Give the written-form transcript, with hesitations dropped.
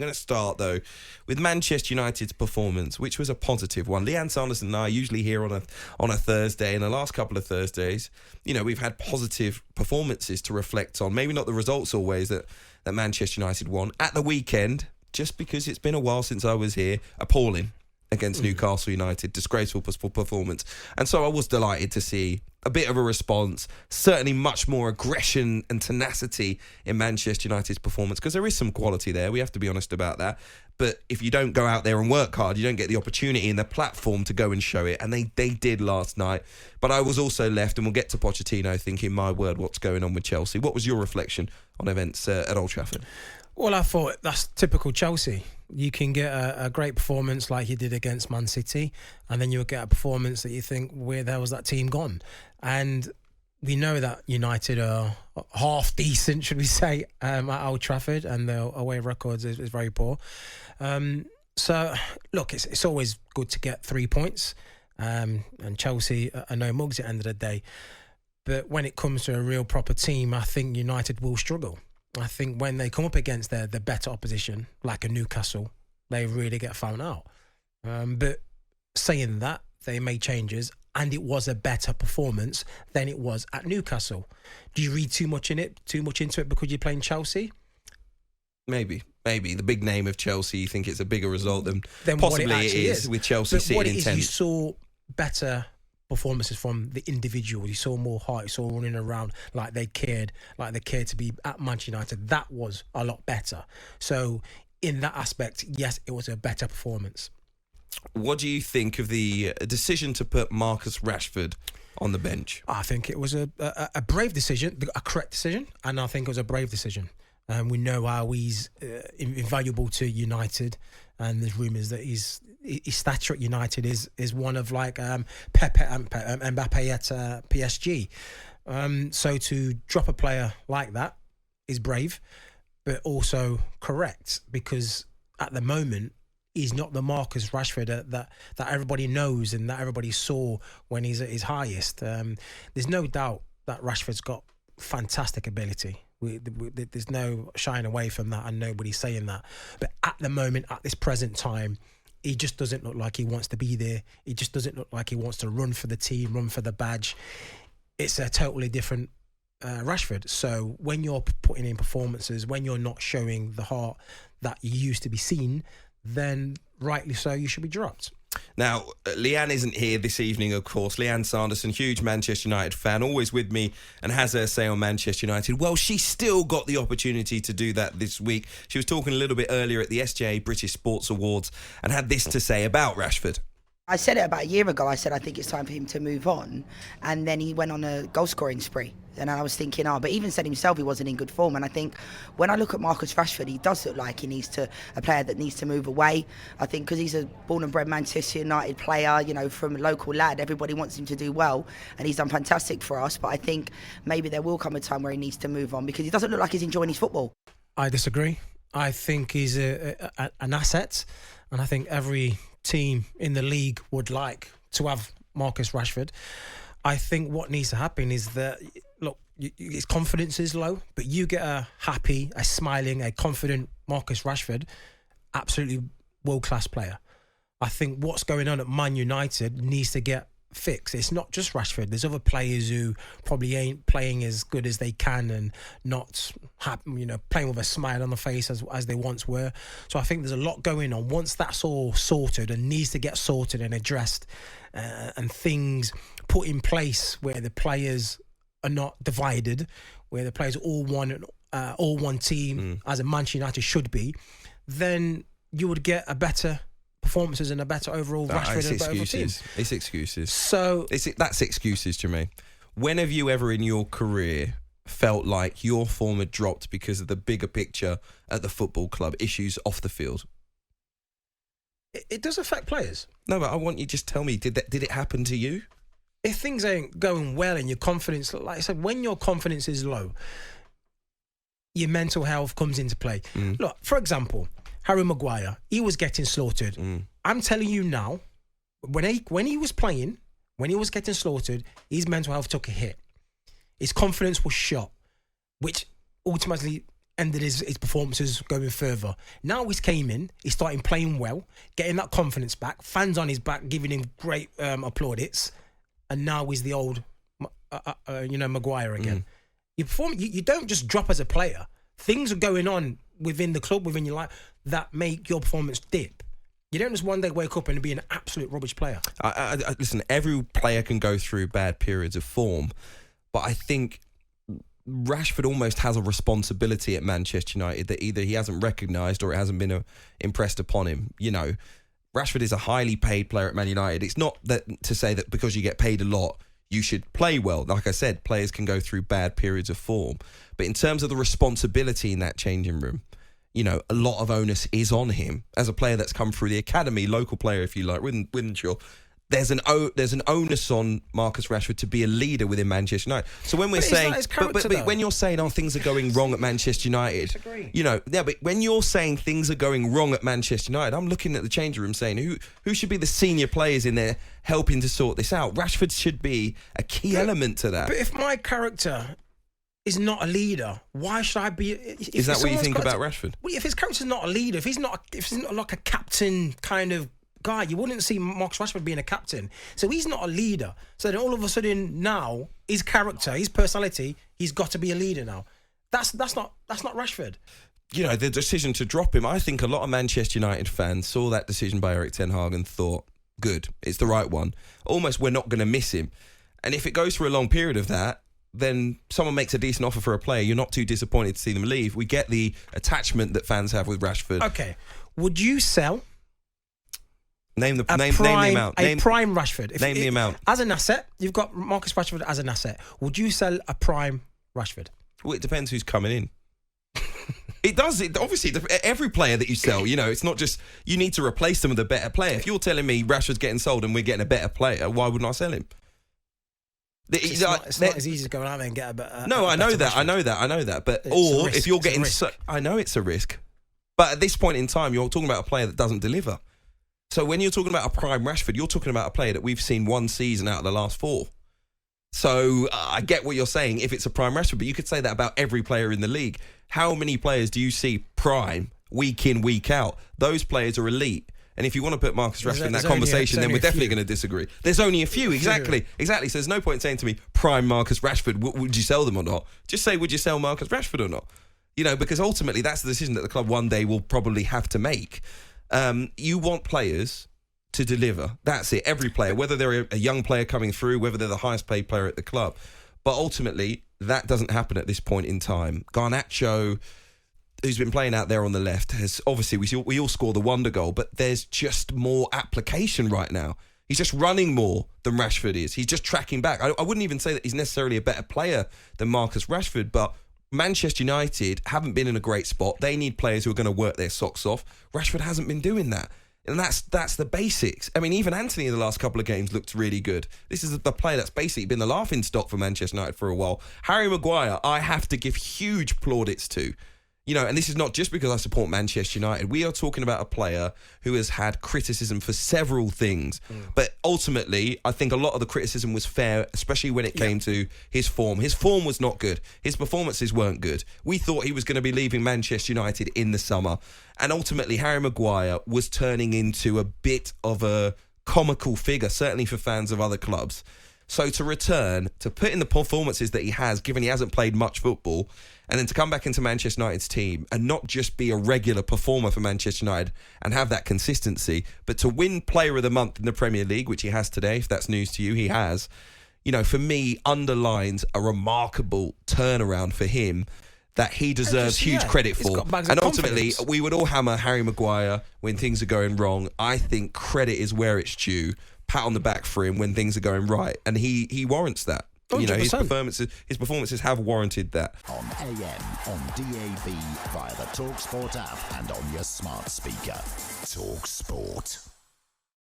going to start, though, with Manchester United's performance, which was a positive one. Leanne Saunders and I are usually here on a Thursday, and the last couple of Thursdays, we've had positive performances to reflect on. Maybe not the results always that Manchester United won. At the weekend, just because it's been a while since I was here, appalling against Newcastle United, disgraceful performance. And so I was delighted to see a bit of a response, certainly much more aggression and tenacity in Manchester United's performance, because there is some quality there, we have to be honest about that. But if you don't go out there and work hard, you don't get the opportunity and the platform to go and show it, and they did last night. But I was also left, and we'll get to Pochettino, thinking, my word, what's going on with Chelsea? What was your reflection on events at Old Trafford? Well, I thought that's typical Chelsea. You can get a great performance like you did against Man City, and then you'll get a performance that you think, where the hell was that team gone? And we know that United are half decent, should we say, at Old Trafford, and their away records is very poor. So, look, it's always good to get 3 points, and Chelsea are no mugs at the end of the day. But when it comes to a real proper team, I think United will struggle. I think when they come up against the better opposition, like a Newcastle, they really get found out. But saying that, they made changes, and it was a better performance than it was at Newcastle. Do you read too much into it because you're playing Chelsea? Maybe. The big name of Chelsea, you think it's a bigger result than possibly what it is with Chelsea but sitting what it in is, 10th. You saw better performances from the individual. You saw more heart, you saw running around like they cared to be at Manchester United. That was a lot better. So in that aspect, yes, it was a better performance. What do you think of the decision to put Marcus Rashford on the bench? I think it was a brave decision, a correct decision, and I think it was a brave decision. We know how he's invaluable to United, and there's rumours that his stature at United is one of like Pepe and Mbappe at PSG. So to drop a player like that is brave, but also correct, because at the moment he's not the Marcus Rashford that everybody knows and that everybody saw when he's at his highest. There's no doubt that Rashford's got fantastic ability. There's no shying away from that, and nobody's saying that. But at the moment, at this present time, he just doesn't look like he wants to be there. He just doesn't look like he wants to run for the team, run for the badge. It's a totally different Rashford. So when you're putting in performances, when you're not showing the heart that you used to be seen, then rightly so, you should be dropped. Now, Leanne isn't here this evening, of course. Leanne Sanderson, huge Manchester United fan, always with me and has her say on Manchester United. Well, she still got the opportunity to do that this week. She was talking a little bit earlier at the SJA British Sports Awards and had this to say about Rashford. I said it about a year ago. I said I think it's time for him to move on, and then he went on a goal-scoring spree. And I was thinking, but even said himself he wasn't in good form. And I think when I look at Marcus Rashford, he does look like a player that needs to move away. I think because he's a born and bred Manchester United player, from a local lad, everybody wants him to do well, and he's done fantastic for us. But I think maybe there will come a time where he needs to move on, because he doesn't look like he's enjoying his football. I disagree. I think he's an asset, and I think every team in the league would like to have Marcus Rashford. I think what needs to happen is that, look, his confidence is low, but you get a happy, a smiling, a confident Marcus Rashford, absolutely world-class player. I think what's going on at Man United needs to get fixed. It's not just Rashford. There's other players who probably ain't playing as good as they can and not playing with a smile on the face as they once were. So I think there's a lot going on. Once that's all sorted and needs to get sorted and addressed, and things put in place where the players are not divided, where the players are all one team, as a Manchester United should be, then you would get a better performances and a better overall Rashford and a better team. It's excuses. So that's excuses, Jermaine. When have you ever in your career felt like your form had dropped because of the bigger picture at the football club, issues off the field? It does affect players. No, but I want you to just tell me, did it happen to you? If things ain't going well and your confidence, like I said, when your confidence is low, your mental health comes into play. Look, for example, Harry Maguire, he was getting slaughtered. I'm telling you now, when he was playing, when he was getting slaughtered, his mental health took a hit. His confidence was shot, which ultimately ended his performances going further. Now he's came in, he's starting playing well, getting that confidence back, fans on his back, giving him great applaudits, and now he's the old, Maguire again. You don't just drop as a player. Things are going on within the club, within your life, that make your performance dip. You don't just one day wake up and be an absolute rubbish player. Listen, every player can go through bad periods of form, but I think Rashford almost has a responsibility at Manchester United that either he hasn't recognised or it hasn't been impressed upon him. You know, Rashford is a highly paid player at Man United. It's not that to say that because you get paid a lot, you should play well. Like I said, players can go through bad periods of form. But in terms of the responsibility in that changing room, you know, a lot of onus is on him as a player that's come through the academy, local player, if you like, Winshaw. There's an onus on Marcus Rashford to be a leader within Manchester United. So when we're saying, but when you're saying, things are going wrong at Manchester United, you know, yeah, but when you're saying things are going wrong at Manchester United, I'm looking at the changing room saying who should be the senior players in there helping to sort this out. Rashford should be a key element to that. But if my character is not a leader, why should I be? Is that what you think about Rashford? Well, if his character's not a leader, if he's not like a captain kind of guy, you wouldn't see Marcus Rashford being a captain. So he's not a leader. So then all of a sudden now, his character, his personality, he's got to be a leader now. That's not Rashford. You know, the decision to drop him, I think a lot of Manchester United fans saw that decision by Erik ten Hag and thought, good, it's the right one. Almost we're not going to miss him. And if it goes for a long period of that, then someone makes a decent offer for a player, you're not too disappointed to see them leave. We get the attachment that fans have with Rashford. Okay. Would you sell... Name the amount. Prime Rashford. Name the amount. As an asset, you've got Marcus Rashford as an asset. Would you sell a prime Rashford? Well, it depends who's coming in. It does. Obviously, every player that you sell, you know, it's not just you need to replace them with a better player. If you're telling me Rashford's getting sold and we're getting a better player, why wouldn't I sell him? It's not as easy to go out there and get a better. No, I know that. But if you're getting, I know it's a risk. But at this point in time, you're talking about a player that doesn't deliver. So when you're talking about a prime Rashford, you're talking about a player that we've seen one season out of the last 4. So I get what you're saying if it's a prime Rashford, but you could say that about every player in the league. How many players do you see prime week in, week out? Those players are elite. And if you want to put Marcus Rashford in that conversation, then we're definitely going to disagree. There's only a few, exactly. So there's no point saying to me, prime Marcus Rashford, would you sell them or not? Just say, would you sell Marcus Rashford or not? You know, because ultimately that's the decision that the club one day will probably have to make. You want players to deliver. That's it. Every player, whether they're a young player coming through, whether they're the highest paid player at the club. But ultimately, that doesn't happen at this point in time. Garnacho, who's been playing out there on the left, has obviously, we all score the wonder goal, but there's just more application right now. He's just running more than Rashford is. He's just tracking back. I wouldn't even say that he's necessarily a better player than Marcus Rashford, but Manchester United haven't been in a great spot. They need players who are going to work their socks off. Rashford hasn't been doing that. And that's the basics. I mean, even Anthony in the last couple of games looked really good. This is the player that's basically been the laughing stock for Manchester United for a while. Harry Maguire, I have to give huge plaudits to. You know, and this is not just because I support Manchester United. We are talking about a player who has had criticism for several things. But ultimately, I think a lot of the criticism was fair, especially when it came to his form. His form was not good. His performances weren't good. We thought he was going to be leaving Manchester United in the summer. And ultimately, Harry Maguire was turning into a bit of a comical figure, certainly for fans of other clubs. So to return, to put in the performances that he has, given he hasn't played much football, and then to come back into Manchester United's team and not just be a regular performer for Manchester United and have that consistency, but to win Player of the Month in the Premier League, which he has today, if that's news to you, he has, you know, for me, underlines a remarkable turnaround for him that he deserves huge credit for. And ultimately, we would all hammer Harry Maguire when things are going wrong. I think credit is where it's due. Pat on the back for him when things are going right, and he warrants that. 100%. You know, his performances have warranted that. On AM, on DAB, via the TalkSPORT app, and on your smart speaker. TalkSPORT.